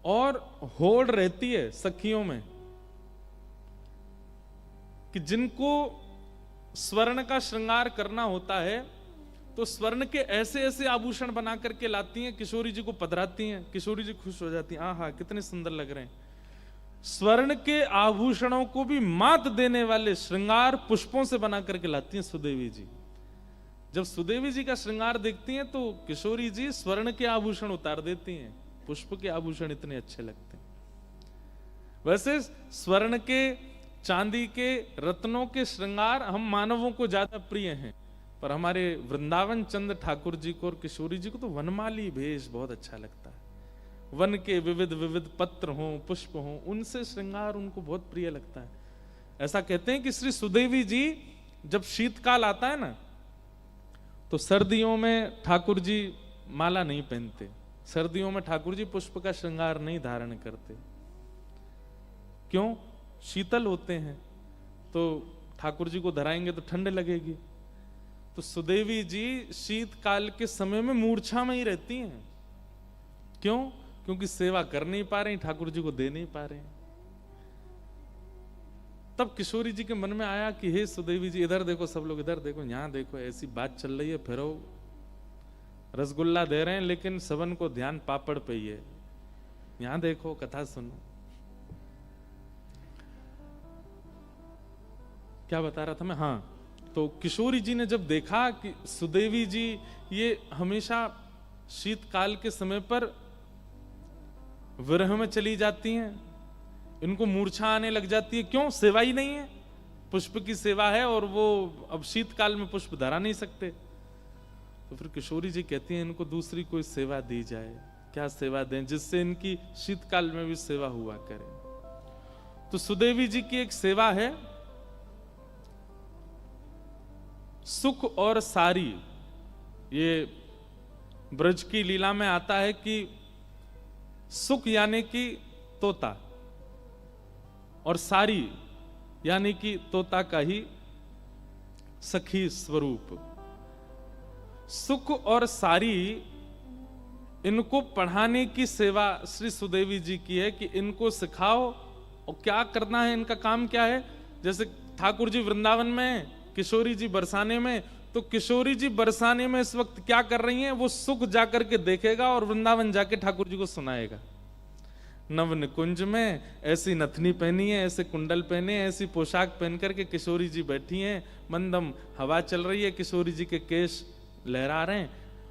और होड़ रहती है सखियों में कि जिनको स्वर्ण का श्रृंगार करना होता है तो स्वर्ण के ऐसे ऐसे आभूषण बना करके लाती हैं, किशोरी जी को पधराती हैं, किशोरी जी खुश हो जाती हैं, आहा कितने सुंदर लग रहे हैं। स्वर्ण के आभूषणों को भी मात देने वाले श्रृंगार पुष्पों से बना करके लाती हैं सुदेवी जी। जब सुदेवी जी का श्रृंगार देखती हैं तो किशोरी जी स्वर्ण के आभूषण उतार देती हैं, पुष्प के आभूषण इतने अच्छे लगते हैं। वैसे स्वर्ण के, चांदी के, रत्नों के श्रृंगार हम मानवों को ज्यादा प्रिय हैं, पर हमारे वृंदावन चंद ठाकुर जी को और किशोरी जी को तो वनमाली भेष बहुत अच्छा लगता है। वन के विविध विविध पत्र हों, पुष्प हों, उनसे श्रृंगार उनको बहुत प्रिय लगता है। ऐसा कहते हैं कि श्री सुदेवी जी जब शीतकाल आता है ना, तो सर्दियों में ठाकुर जी माला नहीं पहनते, सर्दियों में ठाकुर जी पुष्प का श्रृंगार नहीं धारण करते। क्यों? शीतल होते हैं, तो ठाकुर जी को धराएंगे तो ठंड लगेगी। तो सुदेवी जी शीतकाल के समय में मूर्छा में ही रहती हैं। क्यों? क्योंकि सेवा कर नहीं पा रही, ठाकुर जी को दे नहीं पा रहे। तब किशोरी जी के मन में आया कि हे सुदेवी जी, इधर देखो, सब लोग इधर देखो, यहां देखो, ऐसी बात चल रही है, फिरो रसगुल्ला दे रहे हैं लेकिन सबन को ध्यान पापड़ पे ही है, यहां देखो, कथा सुनो। क्या बता रहा था मैं? हाँ, तो किशोरी जी ने जब देखा कि सुदेवी जी ये हमेशा शीतकाल के समय पर विरह में चली जाती हैं, इनको मूर्छा आने लग जाती है। क्यों? सेवा ही नहीं है, पुष्प की सेवा है और वो अब शीतकाल में पुष्प धरा नहीं सकते। तो फिर किशोरी जी कहती हैं इनको दूसरी कोई सेवा दी जाए। क्या सेवा दें जिससे इनकी शीतकाल में भी सेवा हुआ करे? तो सुदेवी जी की एक सेवा है सुख और सारी। ये ब्रज की लीला में आता है कि सुख यानी कि तोता और सारी यानी कि तोता का ही सखी स्वरूप। सुख और सारी इनको पढ़ाने की सेवा श्री सुदेवी जी की है कि इनको सिखाओ और क्या करना है, इनका काम क्या है। जैसे ठाकुर जी वृंदावन में, किशोरी जी बरसाने में, तो किशोरी जी बरसाने में इस वक्त क्या कर रही हैं, वो सुख जाकर के देखेगा और वृंदावन जाके ठाकुर जी को सुनाएगा। नव निकुंज में ऐसी नथनी पहनी है, ऐसे कुंडल पहने, ऐसी पोशाक पहन करके किशोरी जी बैठी हैं, मंदम हवा चल रही है, किशोरी जी के केश लहरा रहे हैं।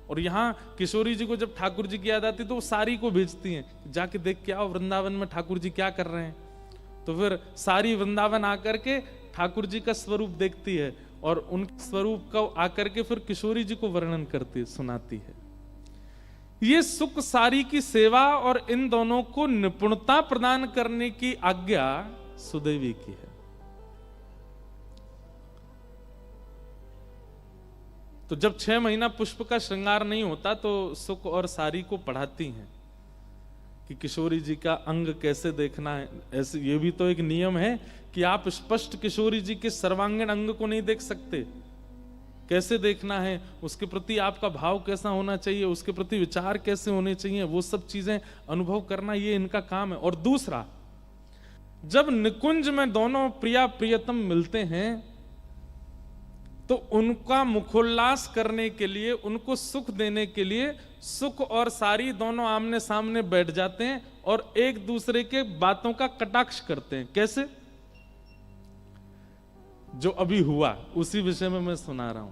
और यहाँ किशोरी जी को जब ठाकुर जी की याद आती तो वो सारी को भेजती हैं, जाके देख के आओ वृंदावन में ठाकुर जी क्या कर रहे हैं। तो फिर सारी वृंदावन आकर के ठाकुर जी का स्वरूप देखती है और उनके स्वरूप को आकर के फिर किशोरी जी को वर्णन करती, सुनाती है। ये सुख सारी की सेवा और इन दोनों को निपुणता प्रदान करने की आज्ञा सुदेवी की है। तो जब 6 महीना पुष्प का श्रृंगार नहीं होता तो सुख और सारी को पढ़ाती हैं कि किशोरी जी का अंग कैसे देखना है। ऐसे ये भी तो एक नियम है कि आप स्पष्ट किशोरी जी के सर्वांगीण अंग को नहीं देख सकते, कैसे देखना है, उसके प्रति आपका भाव कैसा होना चाहिए, उसके प्रति विचार कैसे होने चाहिए, वो सब चीजें अनुभव करना ये इनका काम है। और दूसरा, जब निकुंज में दोनों प्रिया प्रियतम मिलते हैं तो उनका मुखोल्लास करने के लिए, उनको सुख देने के लिए सुख और सारी दोनों आमने सामने बैठ जाते हैं और एक दूसरे के बातों का कटाक्ष करते हैं। कैसे? जो अभी हुआ उसी विषय में मैं सुना रहा हूं।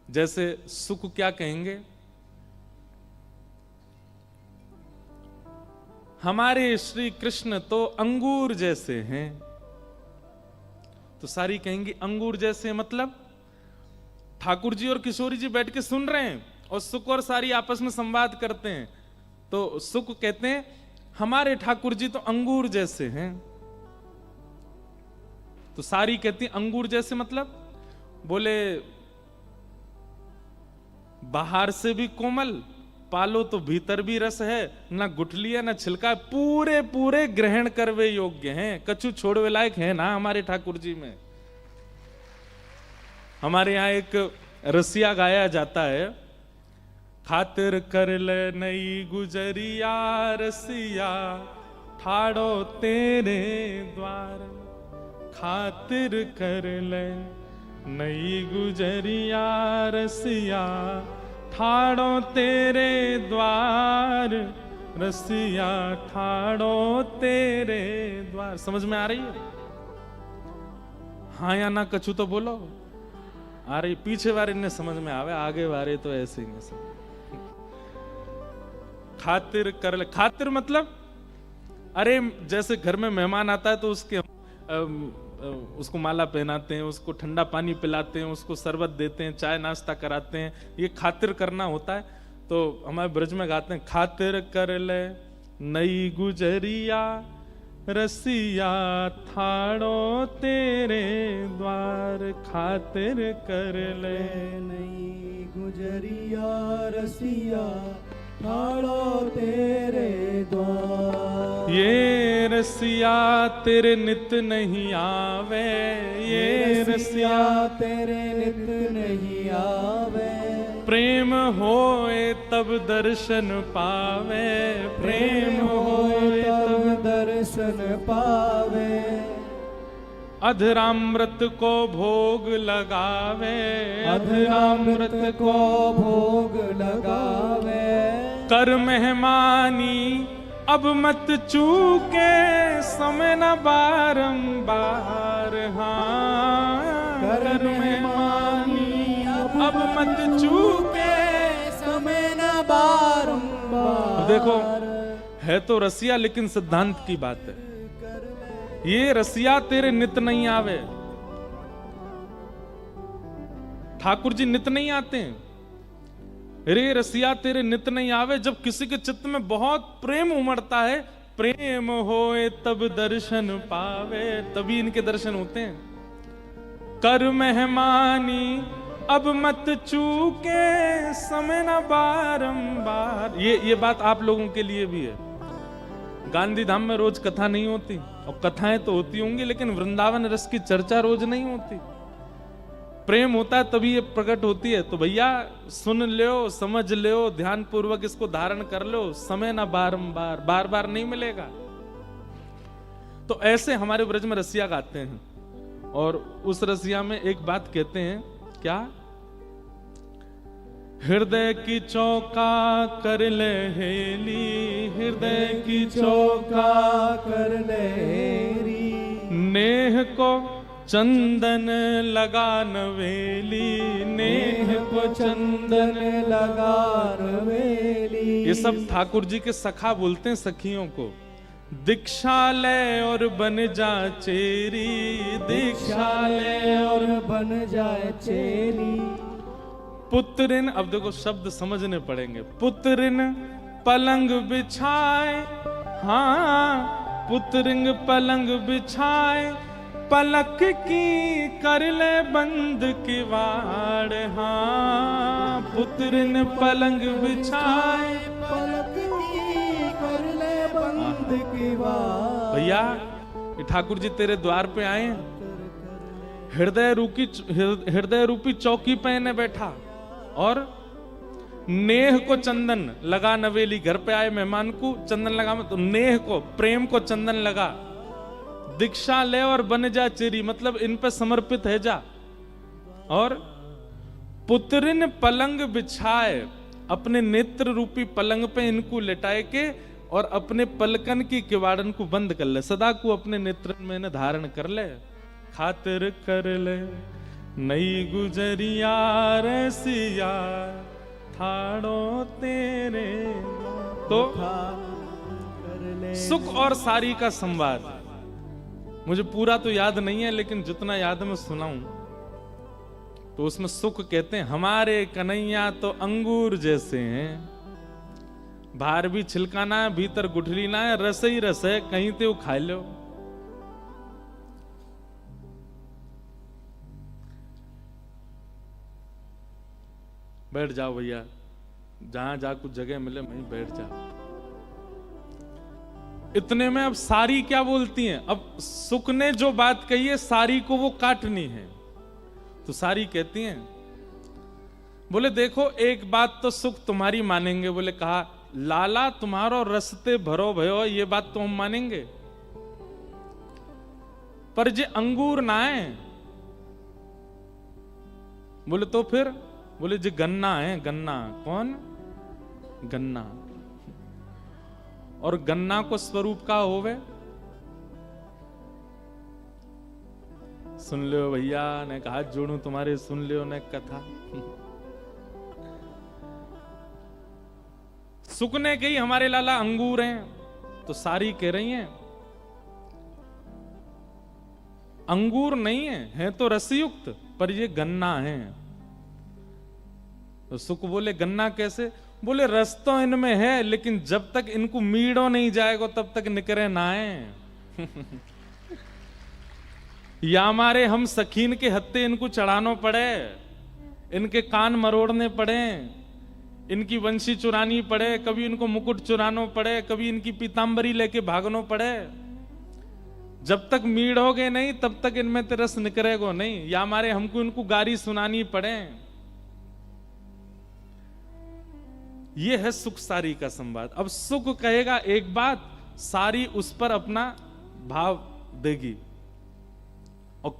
जैसे सुख क्या कहेंगे, हमारे श्री कृष्ण तो अंगूर जैसे हैं। तो सारी कहेंगी अंगूर जैसे मतलब ठाकुर जी और किशोरी जी बैठ के सुन रहे हैं और सुख और सारी आपस में संवाद करते हैं। तो सुख कहते हैं हमारे ठाकुर जी तो अंगूर जैसे हैं। तो सारी कहती अंगूर जैसे मतलब, बोले बाहर से भी कोमल, पालो तो भीतर भी रस है, ना गुठली है ना छिलका, पूरे पूरे ग्रहण करवे योग्य हैं, कछु छोड़वे लायक है ना हमारे ठाकुर जी में। हमारे यहाँ एक रसिया गाया जाता है खातिर कर ले नई गुजरिया रसिया ठाड़ो तेरे द्वार। खातिर कर ले नई गुजरिया रसिया ठाड़ो तेरे द्वार। रसिया ठाड़ो तेरे द्वार। समझ में आ रही है? हाँ या ना कछु तो बोलो। आ रही? पीछे वाले ने समझ में आवे, आगे वाले तो ऐसे ही नहीं समझ। खातिर कर ले। खातिर मतलब अरे जैसे घर में मेहमान आता है तो उसको माला पहनाते हैं, उसको ठंडा पानी पिलाते हैं, उसको शरबत देते हैं, चाय नाश्ता कराते हैं, ये खातिर करना होता है। तो हमारे ब्रज में गाते हैं, खातिर कर ले नई गुजरिया रसिया ठाड़ो तेरे द्वार। खातिर कर ले नई गुजरिया रसिया ठाड़ो तेरे द्वार। ये रसिया तेरे नित नहीं आवे, ये रसिया तेरे नित नहीं आवे। प्रेम होए तब दर्शन पावे, प्रेम होए तब दर्शन पावे। अधरामृत को भोग लगावे, अधरामृत को भोग लगावे। कर मेहमानी अब मत चूके समय न बारंबार। हाँ कर मेहमानी अब मत चूके समय न बारंबार। देखो है तो रसिया लेकिन सिद्धांत की बात है। ये रसिया तेरे नित नहीं आवे। ठाकुर जी नित नहीं आते हैं। रे रसिया तेरे नित नहीं आवे। जब किसी के चित्त में बहुत प्रेम उमड़ता है, प्रेम होए तब दर्शन पावे, तभी इनके दर्शन होते हैं। कर मेहमानी अब मत चूके समय न बारंबार। ये बात आप लोगों के लिए भी है। गांधी धाम में रोज कथा नहीं होती, और कथाएं तो होती होंगी लेकिन वृंदावन रस की चर्चा रोज नहीं होती। प्रेम होता है तभी ये प्रकट होती है। तो भैया सुन लो, समझ लो, ध्यान पूर्वक इसको धारण कर लो। समय ना बारंबार, बार बार नहीं मिलेगा। तो ऐसे हमारे ब्रज में रसिया गाते हैं, और उस रसिया में एक बात कहते हैं, क्या? हृदय की चौका कर ले हेली, हृदय की चौका कर ले हेरी। नेह को चंदन लगा नवेली, नेह को चंदन लगा नवेली। ये सब ठाकुर जी के सखा बोलते हैं सखियों को। दीक्षा ले और बन जा चेरी, दीक्षा ले और बन जाए चेरी। पुत्रिन, अब देखो शब्द समझने पड़ेंगे। पुत्रिन पलंग बिछाए, हाँ पुत्रिंग पलंग बिछाए, पलक की कर ले बंद किवाड़। हाँ पुत्रिन पलंग बिछाए, पलक की कर ले बंद किवाड़। भैया ये ठाकुर जी तेरे द्वार पे आए, हृदय रूपी चौकी पे ने बैठा, और नेह को चंदन लगा नवेली। घर पे आए मेहमान को चंदन लगा, तो नेह को, प्रेम को चंदन लगा। दीक्षा ले और बन जा चेरी, मतलब इन पे समर्पित है जा। और पुत्रिन पलंग बिछाए, अपने नेत्र रूपी पलंग पे इनको लेटाए के, और अपने पलकन की किवाड़न को बंद कर ले, सदा को अपने नेत्र में धारण कर ले। खातिर कर ले नई गुजरिया रसिया ठाड़ो तेरे। तो सुख और सारी का संवाद मुझे पूरा तो याद नहीं है, लेकिन जितना याद है मैं सुनाऊं। तो उसमें सुख कहते हैं, हमारे कन्हैया तो अंगूर जैसे हैं, बाहर भी छिलकाना है भीतर गुठली ना है, रस ही रस है, कहीं ते वो खा लो। बैठ जाओ भैया, जहां जा कुछ जगह मिले वहीं बैठ जाओ। इतने में अब सारी क्या बोलती हैं? अब सुख ने जो बात कही है सारी को वो काटनी है, तो सारी कहती हैं, बोले देखो एक बात तो सुख तुम्हारी मानेंगे। बोले कहा लाला तुम्हारो रस्ते भरो भयो, ये बात तो हम मानेंगे, पर जे अंगूर ना है। बोले तो फिर? बोले जे गन्ना है, गन्ना। कौन? गन्ना। और गन्ना को स्वरूप का होवे? सुन लो भैया ने कहा जोड़ू तुम्हारे, सुन लियो ने कथा। सुकने के ही हमारे लाला अंगूर हैं, तो सारी कह रही हैं अंगूर नहीं है तो रसयुक्त, पर ये गन्ना है। तो सुख बोले गन्ना कैसे? बोले रस तो इनमें है, लेकिन जब तक इनको मीड़ो नहीं जाएगा तब तक निकरे ना है। या हमारे हम सखीन के हत्ते इनको चढ़ानो पड़े, इनके कान मरोड़ने पड़े, इनकी वंशी चुरानी पड़े, कभी इनको मुकुट चुरानो पड़े, कभी इनकी पीतांबरी लेके भागनो पड़े, जब तक मीड़ोगे नहीं तब तक इनमें ते रस निकलेगा नहीं। या हमारे हमको इनको गारी सुनानी पड़े। ये है सुख सारी का संवाद। अब सुख कहेगा एक बात, सारी उस पर अपना भाव देगी। और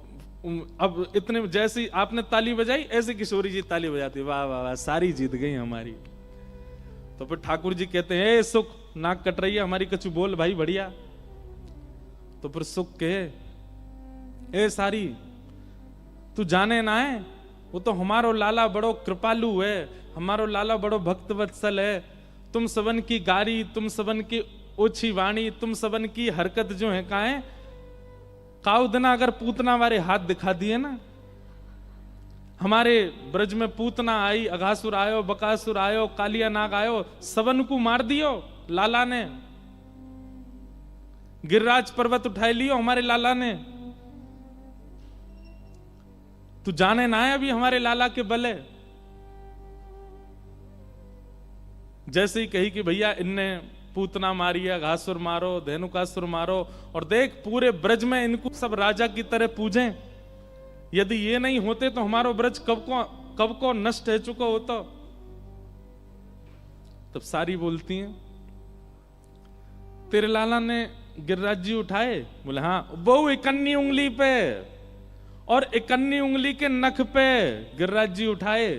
अब इतने जैसी आपने ताली बजाई, ऐसे किशोरी जी ताली बजाती, वाह वाह वाह, सारी जीत गई हमारी। तो फिर ठाकुर जी कहते हैं ए सुख, नाक कट रही है हमारी, कछु बोल भाई बढ़िया। तो फिर सुख कहे ए सारी तू जाने ना है, वो तो हमारो लाला बड़ो कृपालु है, हमारो लाला बड़ो भक्त वत्सल है। तुम सबन की गारी, तुम सबन की ओछी वाणी, तुम सबन की हरकत जो है का है, काउ दिना अगर पूतना वाले हाथ दिखा दिए ना, हमारे ब्रज में पूतना आई, अघासुर आयो, बकासुर आयो, कालिया नाग आयो, सबन को मार दियो लाला ने। गिरिराज पर्वत उठाए लियो हमारे लाला ने। तू जाने ना है अभी हमारे लाला के बले। जैसे ही कही कि भैया इनने पूतना मारी है, घासुर मारो, धेनुकासुर मारो, और देख पूरे ब्रज में इनको सब राजा की तरह पूजें। यदि ये नहीं होते तो हमारो ब्रज कब को नष्ट हो चुका होता। तब सारी बोलती हैं तेरे लाला ने गिरिराज जी उठाए? बोले हाँ। वो इकन्नी उंगली पे और इकन्नी उंगली के नख पे गिरिराज जी उठाए।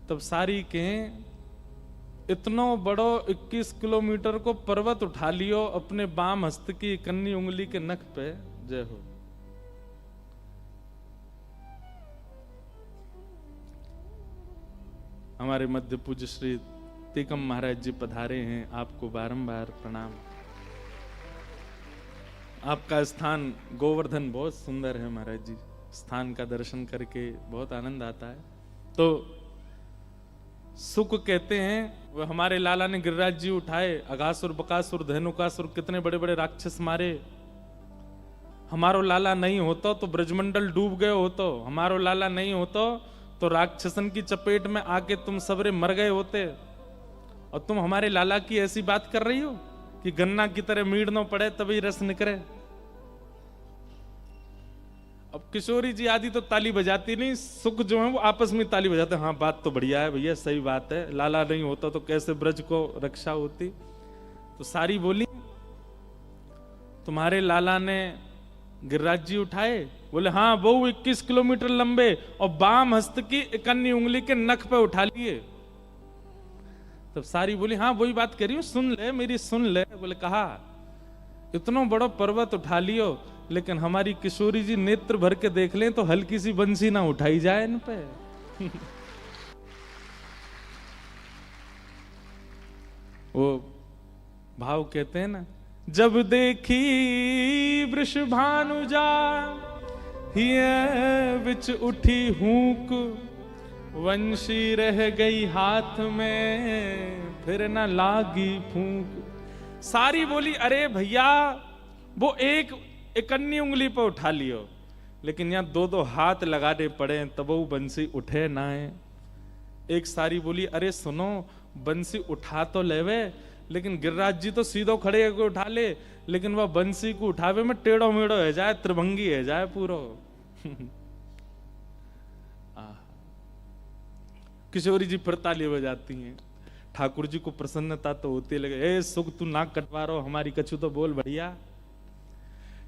तब सारी कहें इतनो बड़ो 21 किलोमीटर को पर्वत उठा लियो अपने बाम हस्त की इकन्नी उंगली के नख पे, जय हो। हमारे मध्य पूज्य श्री टीकम महाराज जी पधारे हैं, आपको बारंबार प्रणाम। आपका स्थान गोवर्धन बहुत सुंदर है महाराज जी, स्थान का दर्शन करके बहुत आनंद आता है। तो सुख कहते हैं वो हमारे लाला ने गिरिराज जी उठाए, अघासुर, बकासुर, धेनुकासुर कितने बड़े बड़े राक्षस मारे। हमारो लाला नहीं होता तो ब्रजमंडल डूब गए होतो, हमारो लाला नहीं होता तो राक्षसन की चपेट में आके तुम सबरे मर गए होते। और तुम हमारे लाला की ऐसी बात कर रही हो कि गन्ना की तरह मीड़ना पड़े तभी रस निकले। अब किशोरी जी आदि तो ताली बजाती नहीं, सुख जो है वो आपस में ताली बजाते, हाँ बात तो बढ़िया है भैया, सही बात है, लाला नहीं होता तो कैसे ब्रज को रक्षा होती। तो सारी बोली तुम्हारे लाला ने गिरिराज जी उठाए? बोले हाँ, वो 21 किलोमीटर लंबे और बाम हस्त की इकन्नी उंगली के नख पे उठा लिए। तब सारी बोली हाँ वही बात करी हूं, सुन ले मेरी, सुन ले। बोले कहा इतना बड़ा पर्वत उठा लियो, लेकिन हमारी किशोरी जी नेत्र भर के देख लें तो हल्की सी बंसी ना उठाई जाए इन पे। वो भाव कहते हैं ना, जब देखी वृषभानुजा हिय विच उठी हूक, वंशी रह गई हाथ में फिर न लागी फूंक। सारी बोली अरे भैया वो एक इकन्नी उंगली पर उठा लियो, लेकिन यहाँ दो दो हाथ लगाने पड़े तब वो बंसी उठे ना है। एक सारी बोली अरे सुनो, बंसी उठा तो लेवे, लेकिन गिरिराज जी तो सीधो खड़े होकर उठा ले, लेकिन वह बंसी को उठावे में टेढ़ो मेढ़ो है जाए, त्रिभंगी है जाए पूरो। किशोरी जी फिर ताली बजाती हैं। ठाकुर जी को प्रसन्नता तो होती लगे, ए सुख तू नाक कटवा रहो, हमारी कछु तो बोल बढ़िया।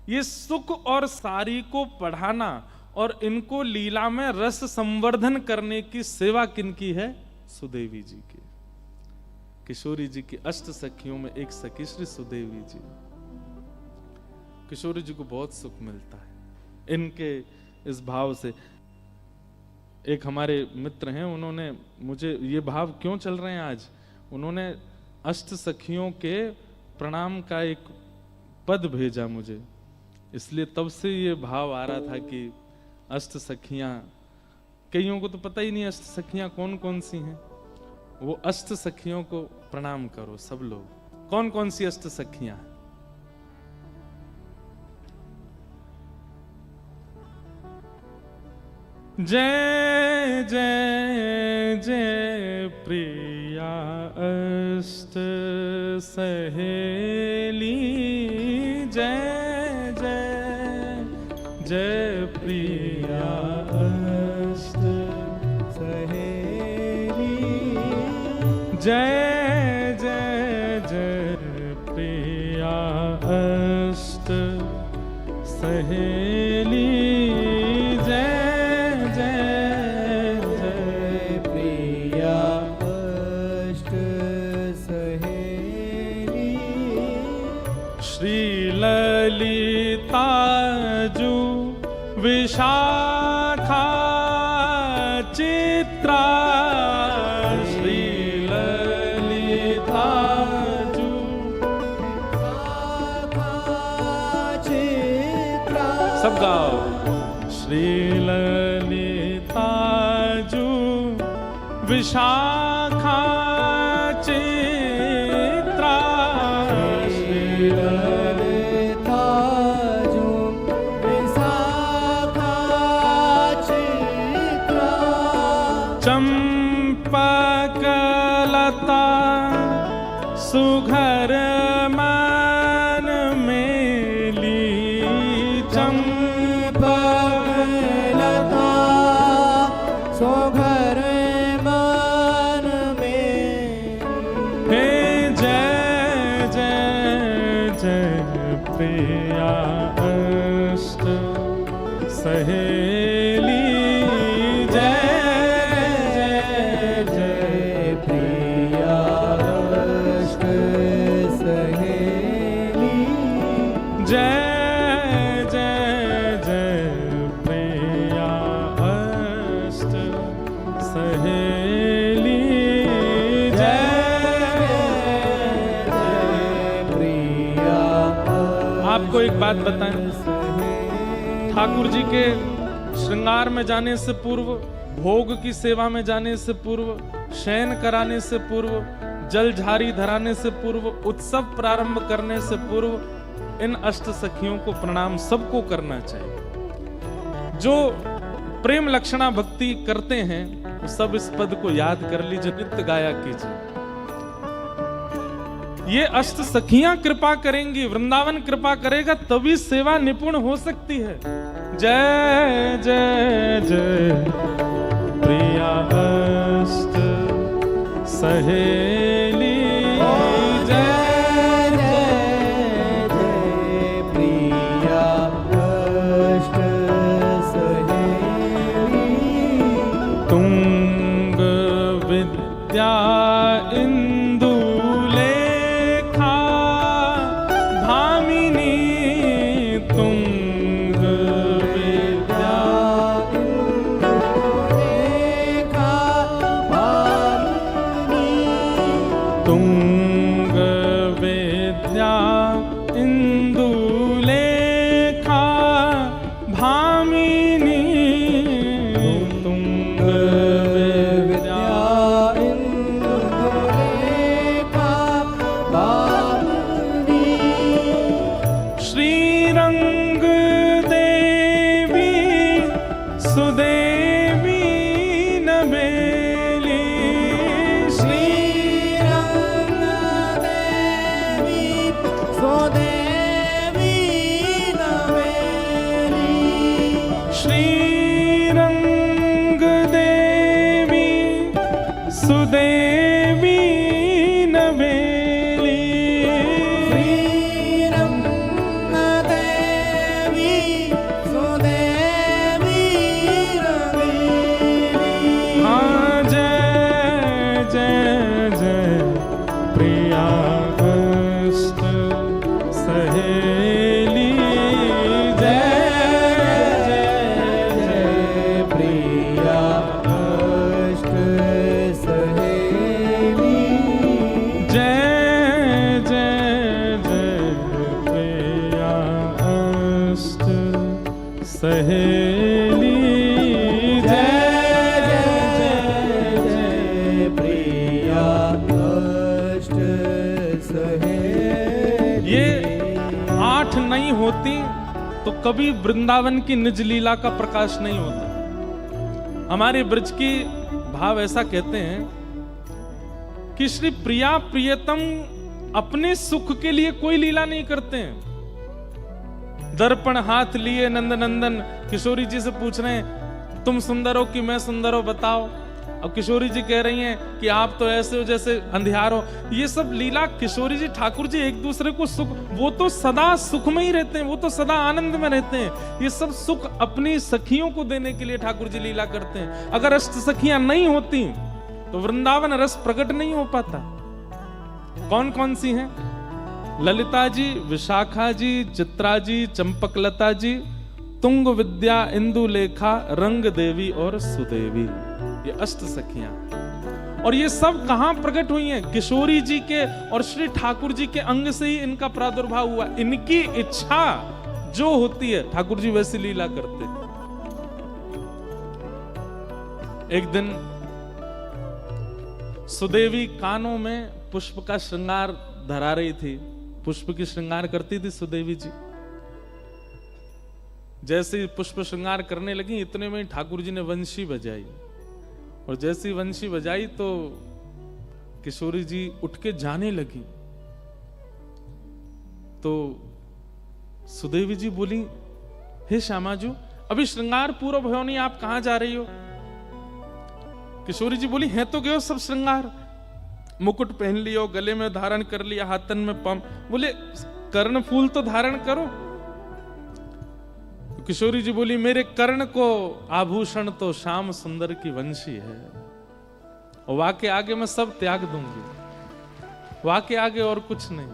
ये सुख और सारी को पढ़ाना और इनको लीला में रस संवर्धन करने की सेवा किनकी है? सुदेवी जी की। किशोरी जी की अष्ट सखियों में एक सखी श्री सुदेवी जी। किशोरी जी को बहुत सुख मिलता है इनके इस भाव से। एक हमारे मित्र हैं, उन्होंने मुझे ये भाव क्यों चल रहे हैं आज, उन्होंने अष्ट सखियों के प्रणाम का एक पद भेजा मुझे, इसलिए तब से ये भाव आ रहा था कि अष्ट सखियां, कईयों को तो पता ही नहीं अष्ट सखियां कौन कौन सी हैं। वो अष्ट सखियों को प्रणाम करो सब लोग। कौन कौन सी अष्ट सखियां? जय जय जय प्रिया अष्ट सहेली, जय जय जय प्रिया अष्ट सहेली, जय जय जय प्रिया अष्ट सहेली, विशाखा चित्रा, श्री ललिता जू चित्रा, सब गाओ। श्री ललिता जू विशाखा चित्रा, श्री ललिता जू चंपकलता सुघर मन मेली, चंपकलता सुघर मन में, हे जय जय जय प्रिया अष्ट सहेली, आपको एक बात बताएं, ठाकुर जी के श्रृंगार में जाने से पूर्व, भोग की सेवा में जाने से पूर्व, शयन कराने से पूर्व, जलझारी धराने से पूर्व, उत्सव प्रारंभ करने से पूर्व इन अष्ट सखियों को प्रणाम सबको करना चाहिए। जो प्रेम लक्षणा भक्ति करते हैं वो सब इस पद को याद कर लीजिए, नित्य गाया कीजिए। ये अष्ट सखियां कृपा करेंगी, वृंदावन कृपा करेगा, तभी सेवा निपुण हो सकती है। जय जय जय प्रिया अष्ट सहेली, जय जय जय प्रिया अष्ट सहेली, तुंग विद्या श्रीरंग सुदेवी नवेली श्रीरंगदेवी सुदेवी नवेली। हाँ जय जय जय प्रिया अष्ट सहेली जय जय जय प्रिया अष्ट सहेली। जय जय जय प्रिया अष्ट सहेली जय जय जय प्रिया अष्ट सहेली। ये 8 नहीं होती तो कभी वृंदावन की निज लीला का प्रकाश नहीं होता। हमारे ब्रज की भाव ऐसा कहते हैं कि श्री प्रिया प्रियतम अपने सुख के लिए कोई लीला नहीं करते हैं। दर्पण हाथ लिए नंद नंदन किशोरी जी से पूछ रहे हैं तुम सुंदर हो कि मैं सुंदर हो बताओ। अब किशोरी जी कह रही हैं कि आप तो ऐसे हो जैसे अंधियार हो। ये सब लीला किशोरी जी ठाकुर जी एक दूसरे को सुख, वो तो सदा सुख में ही रहते हैं, वो तो सदा आनंद में रहते हैं। ये सब सुख अपनी सखियों को देने के लिए ठाकुर जी लीला करते हैं। अगर अष्ट सखियां नहीं होती तो वृंदावन रस प्रकट नहीं हो पाता। कौन कौन सी हैं? ललिता जी, विशाखा जी, चित्रा जी, चंपकलता जी, तुंग विद्या, इंदुलेखा, रंग देवी और सुदेवी। ये अष्ट सखियां, और ये सब कहां प्रकट हुई हैं? किशोरी जी के और श्री ठाकुर जी के अंग से ही इनका प्रादुर्भाव हुआ। इनकी इच्छा जो होती है ठाकुर जी वैसी लीला करते। एक दिन सुदेवी कानों में पुष्प का श्रृंगार धरा रही थी। पुष्प की श्रृंगार करती थी सुदेवी जी। जैसे ही पुष्प श्रृंगार करने लगी इतने में ठाकुर जी ने वंशी बजाई, और जैसी वंशी बजाई तो किशोरी जी उठ के जाने लगी। तो सुदेवी जी बोली, हे श्यामाजू अभी श्रृंगार पूरा भयो नहीं, आप कहां जा रही हो? किशोरी जी बोली, है तो गयो सब श्रृंगार, मुकुट पहन लियो, गले में धारण कर लिया, हाथन में पम। बोले कर्ण फूल तो धारण करो। किशोरी जी बोली, मेरे कर्ण को आभूषण तो श्याम सुंदर की वंशी है, और वाह के आगे मैं सब त्याग दूंगी, वाह के आगे और कुछ नहीं।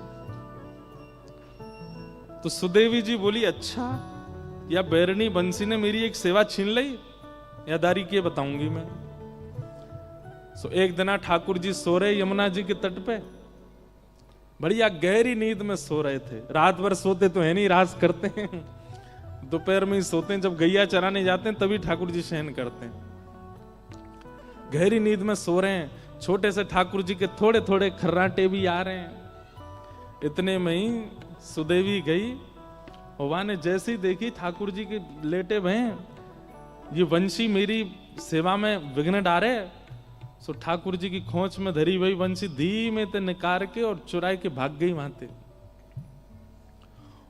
तो सुदेवी जी बोली, अच्छा या बैरनी बंसी ने मेरी एक सेवा छीन ली या दारी के बताऊंगी मैं। सो एक दिन ठाकुर जी सो रहे यमुना जी के तट पे, बढ़िया गहरी नींद में सो रहे थे। रात भर सोते तो है नहीं, राज करते हैं, दोपहर में ही सोते हैं। जब गैया चराने जाते हैं तभी ठाकुर जी शयन करते हैं। गहरी नींद में सो रहे हैं, छोटे से ठाकुर जी के थोड़े थोड़े खर्राटे भी आ रहे हैं। इतने में ही सुदेवी गई, और वहां ने जैसी देखी ठाकुर जी के लेटे भय, ये वंशी मेरी सेवा में विघ्न डारे। सो ठाकुर जी की खोंच में धरी हुई वंशी धीमे ते निकाल के और चुराए के भाग गई वहां ते,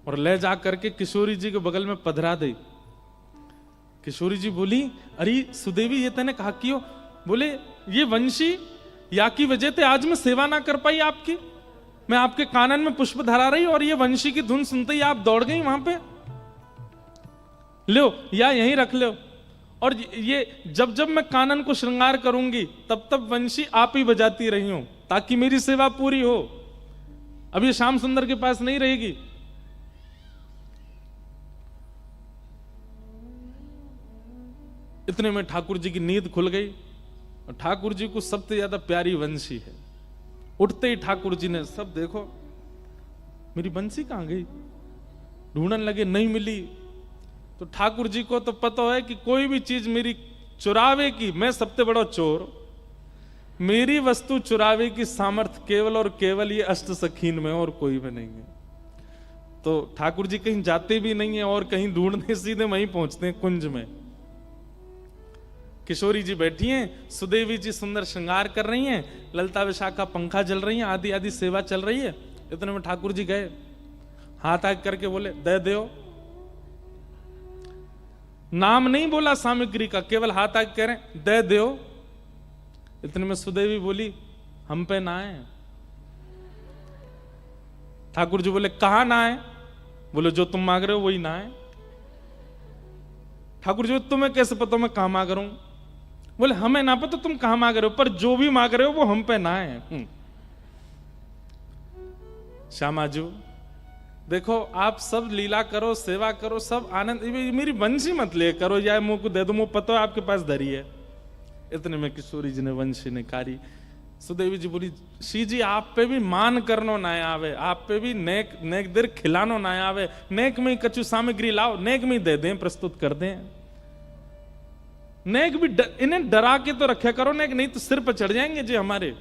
और ले जा करके किशोरी जी के बगल में पधरा दी। किशोरी जी बोली, अरे सुदेवी ये तने कहा क्यों? बोले, ये वंशी या की वजह से आज मैं सेवा ना कर पाई आपकी। मैं आपके कानन में पुष्प धरा रही और ये वंशी की धुन सुनते ही आप दौड़ गई वहां पे। लो या यहीं रख लो, और ये जब जब मैं कानन को श्रृंगार करूंगी तब तब वंशी आप ही बजाती रही हूं, ताकि मेरी सेवा पूरी हो। अब ये श्याम सुंदर के पास नहीं रहेगी। इतने में ठाकुर जी की नींद खुल गई, और ठाकुर जी को सबसे ज्यादा प्यारी वंशी है। उठते ही ठाकुर जी ने, सब देखो मेरी बंसी कहां गई, ढूंढने लगे, नहीं मिली। तो ठाकुर जी को तो पता है कि कोई भी चीज मेरी चुरावे की, मैं सबसे बड़ा चोर, मेरी वस्तु चुरावे की सामर्थ्य केवल और केवल ये अष्ट सखीन में, और कोई में नहीं है। तो ठाकुर जी कहीं जाते भी नहीं है और कहीं ढूंढने, सीधे वहीं पहुंचते हैं कुंज में। किशोरी जी बैठी हैं, सुदेवी जी सुंदर श्रृंगार कर रही हैं, ललिता विशाखा पंखा जल रही हैं, आदि आदि सेवा चल रही है। इतने में ठाकुर जी गए, हाथ आग करके बोले, दे दो। नाम नहीं बोला सामग्री का, केवल हाथ आग कह रहे, दे दो। इतने में सुदेवी बोली, हम पे ना आए। ठाकुर जी बोले, कहां ना आए? बोले, जो तुम मांग रहे हो वही ना आए। ठाकुर जी, तुम्हें कैसे पता मैं कहां मांग रहा हूं? बोले, हमें ना पता तुम कहां मांग रहे हो, पर जो भी मांग रहे हो वो हम पे ना आए। श्यामाजू देखो, आप सब लीला करो, सेवा करो, सब आनंद, मेरी वंशी मत ले करो, या मुंह को दे दो, मुंह पता है आपके पास धरी है। इतने में किशोरी जी ने वंशी निकारी। सुदेवी जी बोली, शी जी आप पे भी मान करनो ना आवे, आप पे भी नेक नेक देर खिलानो ना आवे, नेक में ही कछु सामग्री लाओ, नेक में ही दे दें, प्रस्तुत कर दें। नेक भी इन्हें डरा के तो रखा करो, नेक नहीं तो सिर पर चढ़ जाएंगे जी हमारे।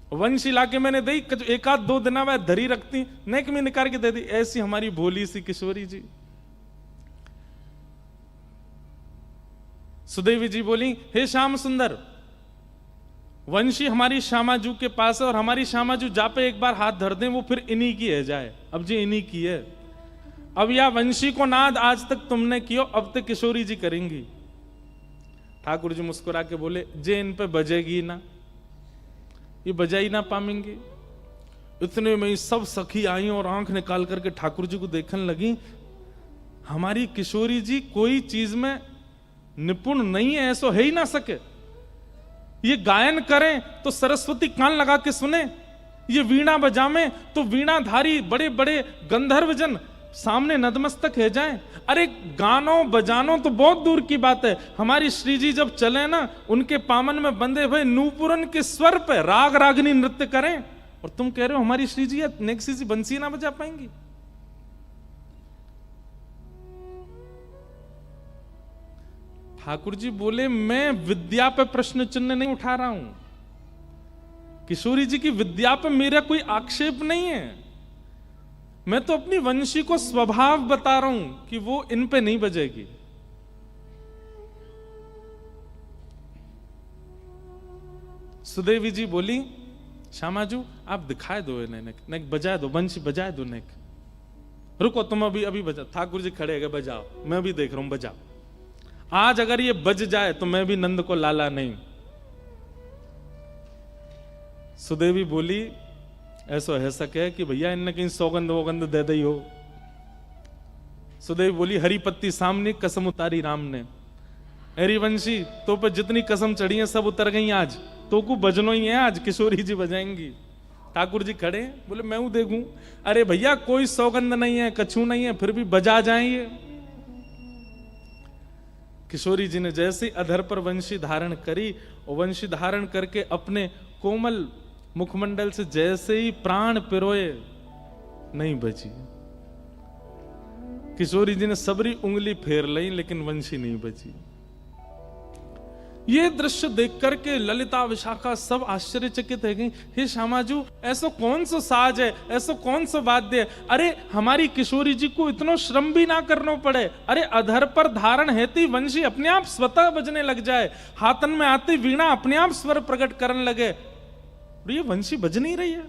वंशी लाके मैंने दी, एक आध 2 दिन वह धरी रखती, नेक में निकाल के दे दी। ऐसी हमारी भोली सी किशोरी जी। सुदेवी जी बोली, हे श्याम सुंदर, वंशी हमारी श्यामाजू के पास है, और हमारी श्यामाजू जा पे एक बार हाथ धर दें वो फिर इन्हीं की है जाए। अब जी इन्हीं की है। अब या वंशी को नाद आज तक तुमने कियो, अब तक किशोरी जी करेंगी। ठाकुर जी मुस्कुरा के बोले, जे इन पे बजेगी ना, ये बजा ही ना पाएंगे। इतने में सब सखी आई और आंख निकाल करके ठाकुर जी को देखने लगी। हमारी किशोरी जी कोई चीज में निपुण नहीं है, ऐसा है ही ना सके। ये गायन करें तो सरस्वती कान लगा के सुने, ये वीणा बजावे तो वीणाधारी बड़े बड़े गंधर्वजन सामने नतमस्तक है जाएं। अरे गानो बजानो तो बहुत दूर की बात है, हमारी श्री जी जब चले ना, उनके पामन में बंधे हुए नूपुरन के स्वर पे राग रागनी नृत्य करें, और तुम कह रहे हो हमारी श्री जी नेक्सी जी बंसी ना बजा पाएंगी। ठाकुर जी बोले, मैं विद्या पे प्रश्न चिन्ह नहीं उठा रहा हूं, किशोरी जी की विद्या पे मेरा कोई आक्षेप नहीं है, मैं तो अपनी वंशी को स्वभाव बता रहा हूं कि वो इन पे नहीं बजेगी। सुदेवी जी बोली, श्यामाजू आप दिखाए दो इन्हें, नेक बजाए दो, वंशी बजाए दो नेक। रुको तुम अभी बजा। ठाकुर जी खड़े गए, बजाओ, मैं भी देख रहा हूं, बजाओ। आज अगर ये बज जाए तो मैं भी नंद को लाला नहीं। सुदेवी बोली, ऐसा है सके कि भैया इनने कहीं सौगंध वोगंध दे दी हो। सुदेवी बोली, हरी पत्ती सामने कसम उतारी राम ने। हरी वंशी तो पे जितनी कसम चढ़ी है सब उतर गई आज, तो को बजनो ही है आज, किशोरी जी बजाएंगी। ठाकुर जी खड़े बोले, मैं हूं देखूं। अरे भैया कोई सौगंध नहीं है, कछु नहीं है, फिर भी बजा जाएंगे। किशोरी जी ने जैसे अधर पर वंशी धारण करी, और वंशी धारण करके अपने कोमल मुखमंडल से जैसे ही प्राण पिरोए, नहीं बची। किशोरी जी ने सबरी उंगली फेर ली, लेकिन वंशी नहीं बची। ये दृश्य देख करके ललिता विशाखा सब आश्चर्यचकित है गई। हे श्यामाजू, ऐसा कौन सा साज है, ऐसा कौन सा वाद्य है? अरे हमारी किशोरी जी को इतना श्रम भी ना करना पड़े, अरे अधर पर धारण हेती वंशी अपने आप स्वतः बजने लग जाए, हाथन में आती वीणा अपने आप स्वर प्रकट करने लगे, ये वंशी बज नहीं रही है।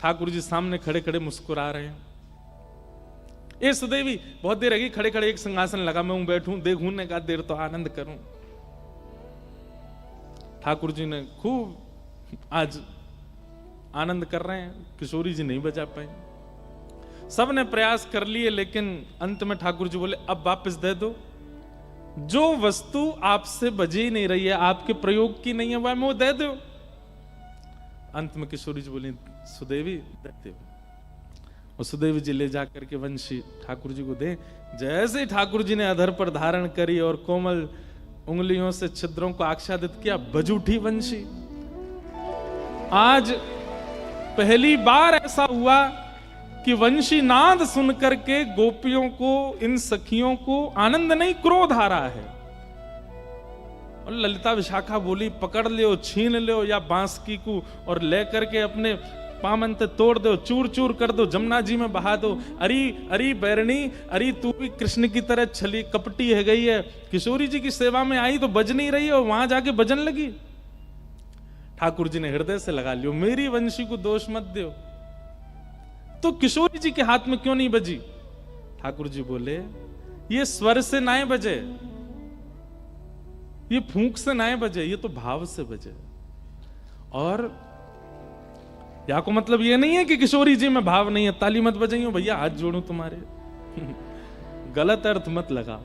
ठाकुर जी सामने खड़े खड़े मुस्कुरा रहे हैं। ए सुदेवी, बहुत देर रही खड़े खड़े, एक सिंहासन लगा, मैं बैठूं देखूं ने कहा देर तो आनंद करूं। ठाकुर जी ने खूब आज आनंद कर रहे हैं, किशोरी जी नहीं बजा पाए। सब ने प्रयास कर लिए, लेकिन अंत में ठाकुर जी बोले, अब वापस दे दो, जो वस्तु आपसे बजी ही नहीं रही है, आपके प्रयोग की नहीं है, वह वो दे दो। अंत में किशोरी जी बोली, सुदेवी देते हो। और सुदेवी जी ले जाकर के वंशी ठाकुर जी को दे। जैसे ठाकुर जी ने अधर पर धारण करी और कोमल उंगलियों से छिद्रों को आच्छादित किया, बज उठी वंशी। आज पहली बार ऐसा हुआ कि वंशी नाद सुन करके गोपियों को, इन सखियों को आनंद नहीं क्रोध आ रहा है। और ललिता विशाखा बोली, पकड़ लियो, छीन लियो या बांसकी को, और ले करके अपने पामन ते तोड़ दो, चूर चूर कर दो, जमुना जी में बहा दो। अरे अरे बैरणी, अरे तू भी कृष्ण की तरह छली कपटी है गई है, किशोरी जी की सेवा में आई तो बज नहीं रही है, वहां जाके बजन लगी। ठाकुर जी ने हृदय से लगा लियो, मेरी वंशी को दोष मत दो, तो किशोरी जी के हाथ में क्यों नहीं बजी? ठाकुर जी बोले, ये स्वर से ना बजे, ये फूंक से ना बजे, ये तो भाव से बजे। और या को मतलब ये नहीं है कि किशोरी जी में भाव नहीं है, ताली मत बजाइयो भैया, हाथ जोड़ू तुम्हारे। गलत अर्थ मत लगाओ।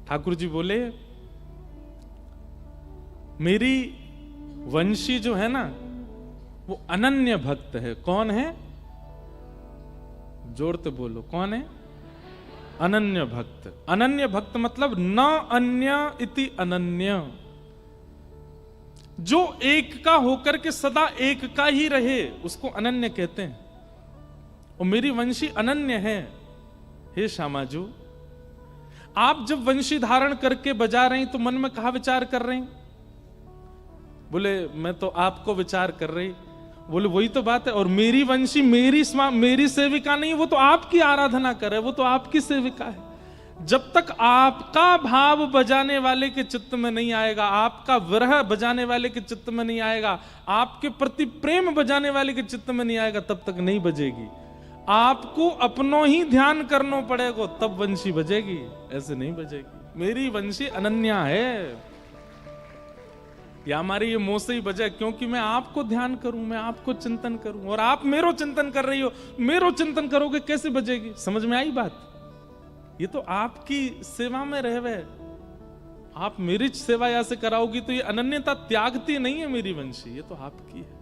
ठाकुर जी बोले मेरी वंशी जो है ना वो अनन्य भक्त है। कौन है? जोड़ते बोलो, कौन है? अनन्य भक्त। अनन्य भक्त मतलब न अन्य इति अनन्य, जो एक का होकर के सदा एक का ही रहे उसको अनन्य कहते हैं। और मेरी वंशी अनन्य है। हे श्यामाजू, आप जब वंशी धारण करके बजा रही तो मन में कहा विचार कर रही? बोले मैं तो आपको विचार कर रही। बोले वही तो बात है। और मेरी वंशी मेरी सेविका नहीं, वो तो आपकी आराधना करे, वो तो आपकी सेविका है। जब तक आपका भाव बजाने वाले के चित्त में नहीं आएगा, आपका विरह बजाने वाले के चित्त में नहीं आएगा, आपके प्रति प्रेम बजाने वाले के चित्त में नहीं आएगा, तब तक नहीं बजेगी। आपको अपनों ही ध्यान करना पड़ेगा, तब वंशी बजेगी, ऐसे नहीं बजेगी। मेरी वंशी अनन्या है। या हमारी ये मुंह से ही बजा क्योंकि मैं आपको ध्यान करूं, मैं आपको चिंतन करूं, और आप मेरो चिंतन कर रही हो। मेरो चिंतन करोगे कैसे बजेगी? समझ में आई बात? ये तो आपकी सेवा में रहवे। आप मेरी सेवा या से कराओगी तो ये अनन्यता त्यागती नहीं है मेरी वंशी, ये तो आपकी है।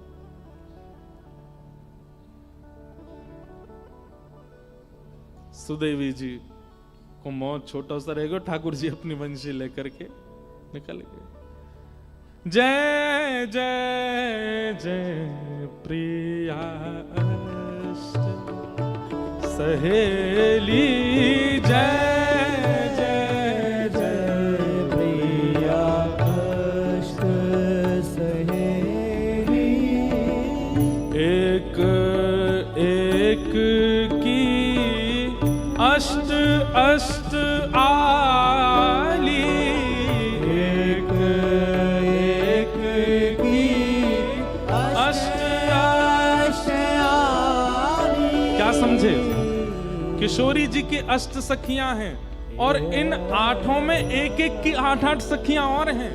सुदेवी जी को मौत छोटा सा रहेगा, ठाकुर जी अपनी वंशी लेकर के निकल गए। जय जय जय प्रिया सहेली, जय जय जय प्रिया सहेली, एक एक की अष्ट अष्ट आली, एक एक की अष्ट अष्ट आली। क्या समझे? किशोरी जी की अष्ट सखियां हैं और इन आठों में एक एक की आठ आठ सखियां और हैं।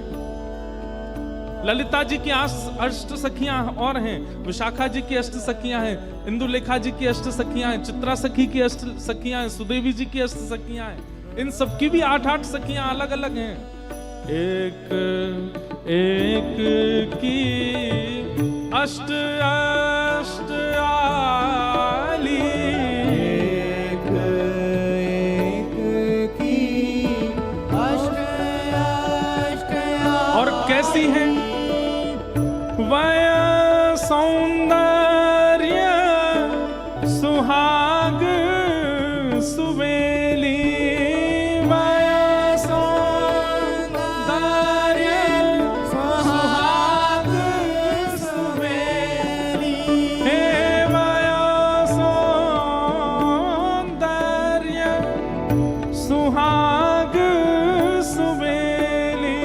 ललिता जी की अष्ट सखियां और हैं, विशाखा जी की अष्ट सखियां हैं, इंदुलेखा जी की अष्ट सखियां हैं, चित्रा सखी की अष्ट सखियां हैं, सुदेवी जी की अष्ट सखियां हैं। इन सबकी भी आठ आठ सखियां अलग अलग हैं। एक एक की अष्ट अष्ट आली, एक एक की अष्ट अष्ट आली। और कैसी हैं? वय सौंदर्य सुहाग सुबेली, वय सौंदर्य सुहाग सुबेली, हे वय सौंदर्य सुहाग सुबेली।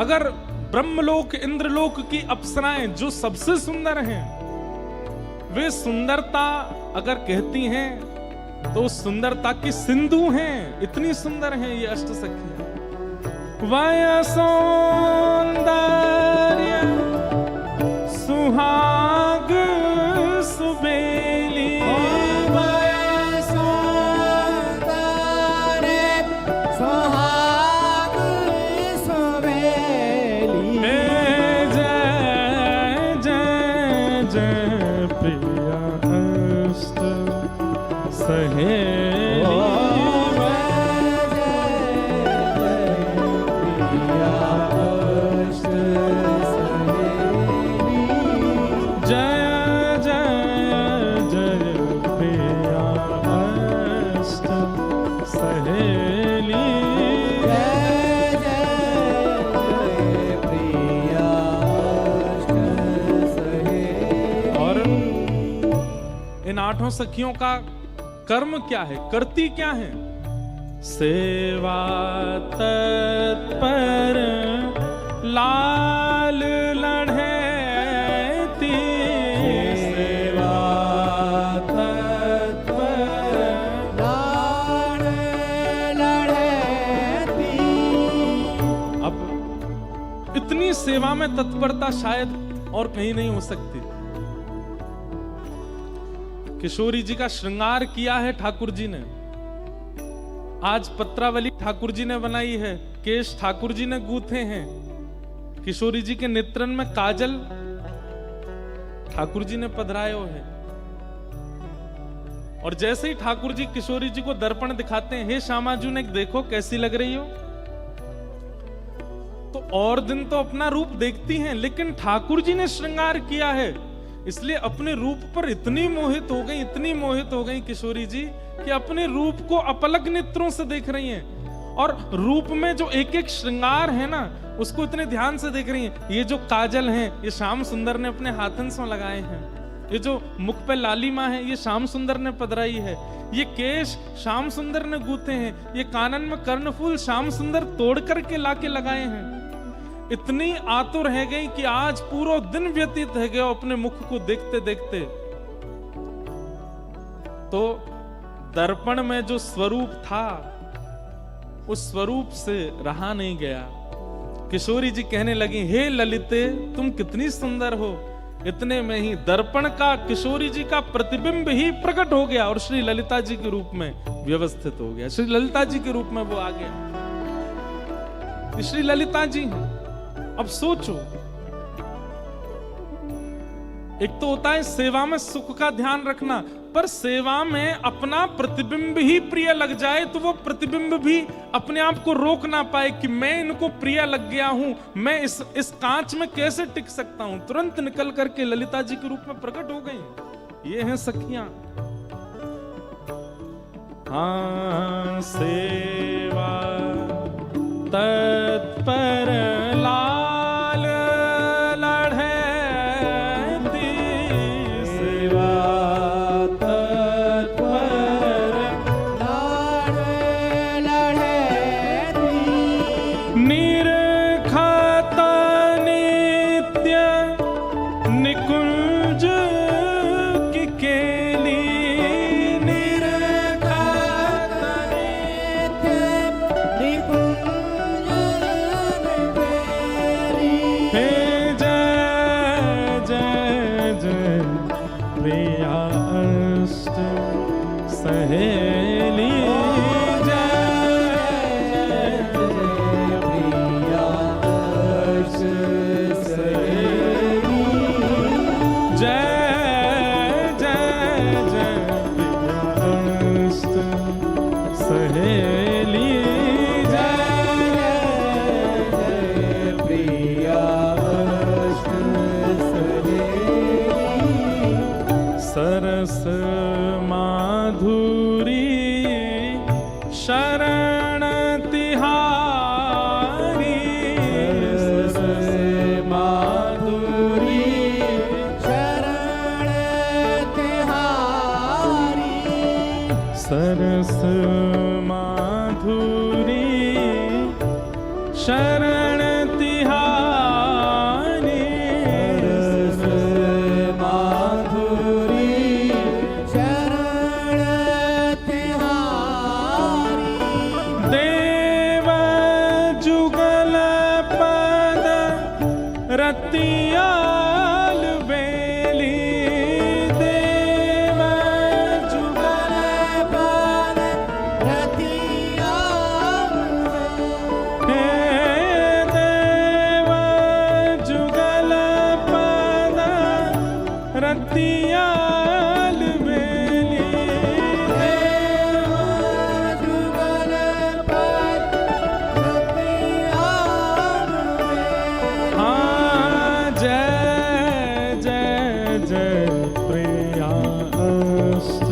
अगर ब्रह्मलोक इंद्रलोक की अप्सराएं जो सबसे सुंदर हैं, वे सुंदरता अगर कहती हैं तो सुंदरता की सिंधु हैं, इतनी सुंदर हैं ये अष्ट सखियां। वय सौंदर्य सुहाग सुबेली, वय सौंदर्य सुहाग सुबेली। जय जय जय प्रिया अष्ट सहेली, जय जय जय प्रिया अष्ट सहेली। और इन आठों सखियों का कर्म क्या है, करती क्या है? सेवा तत्पर अब इतनी सेवा में तत्परता शायद और कहीं नहीं हो सकती। किशोरी जी का श्रृंगार किया है ठाकुर जी ने, आज पत्रावली ठाकुर जी ने बनाई है, केश ठाकुर जी ने गूंथे हैं, किशोरी जी के नेत्रन में काजल ठाकुर जी ने पधरायो है। और जैसे ही ठाकुर जी किशोरी जी को दर्पण दिखाते हैं, हे श्यामा जी ने देखो कैसी लग रही हो, तो और दिन तो अपना रूप देखती हैं, लेकिन ठाकुर जी ने श्रृंगार किया है इसलिए अपने रूप पर इतनी मोहित हो गई, इतनी मोहित हो गई किशोरी जी कि अपने रूप को अपलक नेत्रों से देख रही हैं। और रूप में जो एक एक श्रृंगार है ना, उसको इतने ध्यान से देख रही हैं। ये जो काजल हैं, ये श्याम सुंदर ने अपने हाथन से लगाए हैं। ये जो मुख पे लालिमा है, ये श्याम सुंदर ने पधराई है। ये केश श्याम सुंदर ने गूंथे हैं। ये कानन में कर्णफूल श्याम सुंदर तोड़ करके लाके लगाए हैं। इतनी आतुर है गई कि आज पूरा दिन व्यतीत है गया अपने मुख को देखते देखते। तो दर्पण में जो स्वरूप था, उस स्वरूप से रहा नहीं गया। किशोरी जी कहने लगी, हे ललिते तुम कितनी सुंदर हो। इतने में ही दर्पण का किशोरी जी का प्रतिबिंब ही प्रकट हो गया और श्री ललिता जी के रूप में व्यवस्थित हो गया। श्री ललिता जी के रूप में वो आ गया। श्री ललिता जी हैं। अब सोचो, एक तो होता है सेवा में सुख का ध्यान रखना, पर सेवा में अपना प्रतिबिंब ही प्रिय लग जाए तो वो प्रतिबिंब भी अपने आप को रोक ना पाए कि मैं इनको प्रिय लग गया हूं, मैं इस कांच में कैसे टिक सकता हूं। तुरंत निकल करके ललिता जी के रूप में प्रकट हो गई। ये हैं सखियां। हाँ, सेवा तत्पर लाल लढ़े दी, सेवा तत्पर लाड़ लड़े दी, निरखत नित्य निकुंज की केली, निरखत नित्य निकुंज निपेरी। हे जय जय जय प्रिया अष्ट सहेली, जय जय जय अष्ट सहेली, सरस माधुरी शरण तिहारी, सरस माधुरी शरण तिहारी, सरस माधुरी शरण तिहारी, सरस माधुरी शरण तिहारी। देव जुगल पद रतियाल बेली, देव जुगल पद रतियाल हे देव जुगल पद रतियाल बेली, देव जुगल पद रतियाल हाँ जय जय जय प्रिया अष्ट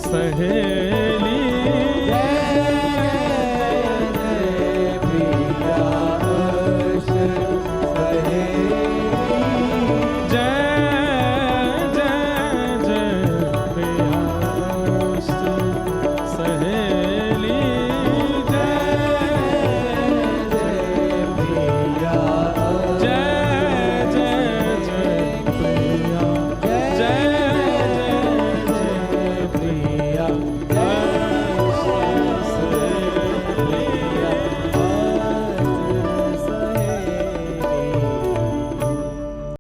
सहेली, जय जय जय प्रिया अष्ट सहेली, जय प्रिया